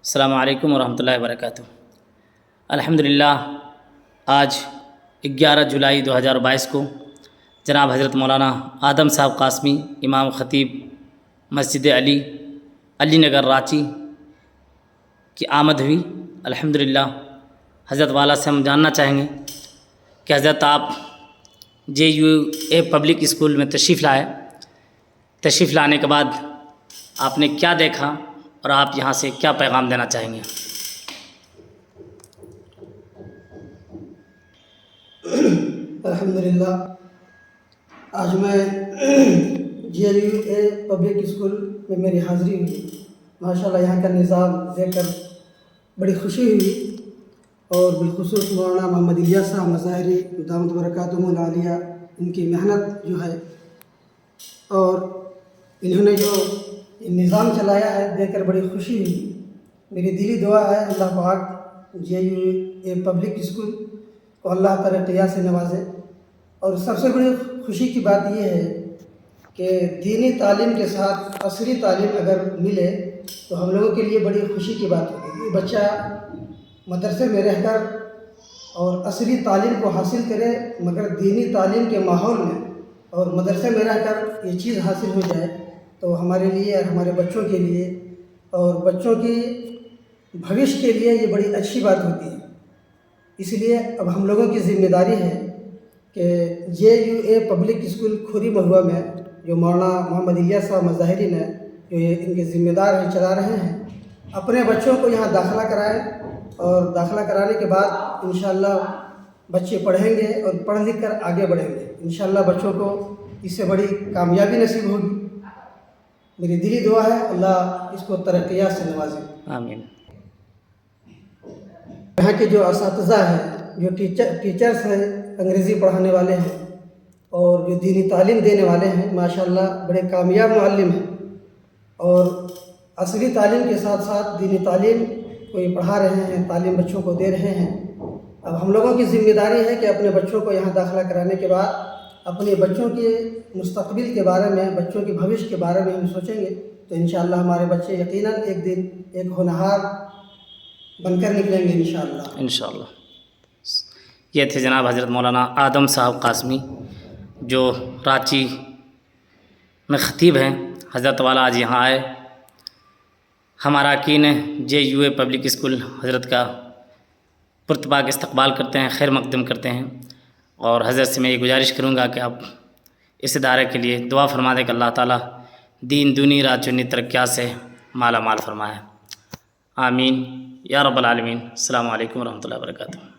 السلام علیکم ورحمۃ اللہ وبرکاتہ۔ الحمدللہ آج 11 جولائی 2022 کو جناب حضرت مولانا آدم صاحب قاسمی امام خطیب مسجد علی نگر رانچی کی آمد ہوئی۔ الحمدللہ حضرت والا سے ہم جاننا چاہیں گے کہ حضرت آپ JUA پبلک اسکول میں تشریف لانے کے بعد آپ نے کیا دیکھا اور آپ یہاں سے کیا پیغام دینا چاہیں گے؟ الحمدللہ آج میں JUA پبلک اسکول میں میری حاضری ہوئی۔ ماشاءاللہ یہاں کا نظام دیکھ کر بڑی خوشی ہوئی، اور بالخصوص مولانا محمد الیاس صاحب مظاہری دامت برکاتہم العالیہ، ان کی محنت جو ہے اور انہوں نے جو نظام چلایا ہے دیکھ کر بڑی خوشی ہوئی۔ میری دلی دعا ہے اللہ پاک JUA پبلک اسکول کو اللہ ترقیات سے نوازے، اور سب سے بڑی خوشی کی بات یہ ہے کہ دینی تعلیم کے ساتھ عصری تعلیم اگر ملے تو ہم لوگوں کے لیے بڑی خوشی کی بات ہوگی۔ یہ بچہ مدرسے میں رہ کر اور عصری تعلیم کو حاصل کرے، مگر دینی تعلیم کے ماحول میں اور مدرسے میں رہ کر یہ چیز حاصل ہو جائے تو ہمارے لیے اور ہمارے بچوں کے لیے اور بچوں کی بھوش کے لیے یہ بڑی اچھی بات ہوتی ہے۔ اس لیے اب ہم لوگوں کی ذمہ داری ہے کہ JUA پبلک اسکول کھوری مہوا میں جو مولانا محمد الیاس صاحب مظاہری نے جو یہ ان کے ذمہ دار ہیں چلا رہے ہیں، اپنے بچوں کو یہاں داخلہ کرائیں، اور داخلہ کرانے کے بعد انشاءاللہ بچے پڑھیں گے اور پڑھ لکھ کر آگے بڑھیں گے۔ انشاءاللہ بچوں کو اس سے بڑی کامیابی نصیب ہوگی۔ میری دلی دعا ہے اللہ اس کو ترقیات سے نوازے، آمین۔ یہاں کے جو اساتذہ ہیں، جو ٹیچرز ہیں، انگریزی پڑھانے والے ہیں اور جو دینی تعلیم دینے والے ہیں، ماشاءاللہ بڑے کامیاب معلم ہیں، اور عصری تعلیم کے ساتھ ساتھ دینی تعلیم کو یہ پڑھا رہے ہیں، تعلیم بچوں کو دے رہے ہیں۔ اب ہم لوگوں کی ذمہ داری ہے کہ اپنے بچوں کو یہاں داخلہ کرانے کے بعد اپنے بچوں کے مستقبل کے بارے میں، بچوں کے بھوش کے بارے میں ہم سوچیں گے تو انشاءاللہ ہمارے بچے یقیناً ایک دن ایک ہونہار بن کر نکلیں گے انشاءاللہ۔ یہ تھے جناب حضرت مولانا آدم صاحب قاسمی جو رانچی میں خطیب ہیں۔ حضرت والا آج یہاں آئے، ہم اراکین JUA پبلک اسکول حضرت کا پرتپاک استقبال کرتے ہیں، خیر مقدم کرتے ہیں، اور حضرت سے میں یہ گزارش کروں گا کہ آپ اس ادارے کے لیے دعا فرما دیں کہ اللہ تعالیٰ دین دنی رات چنی ترقیات سے مالا مال فرمائے۔ آمین یا رب العالمین۔ السلام علیکم ورحمۃ اللہ وبرکاتہ۔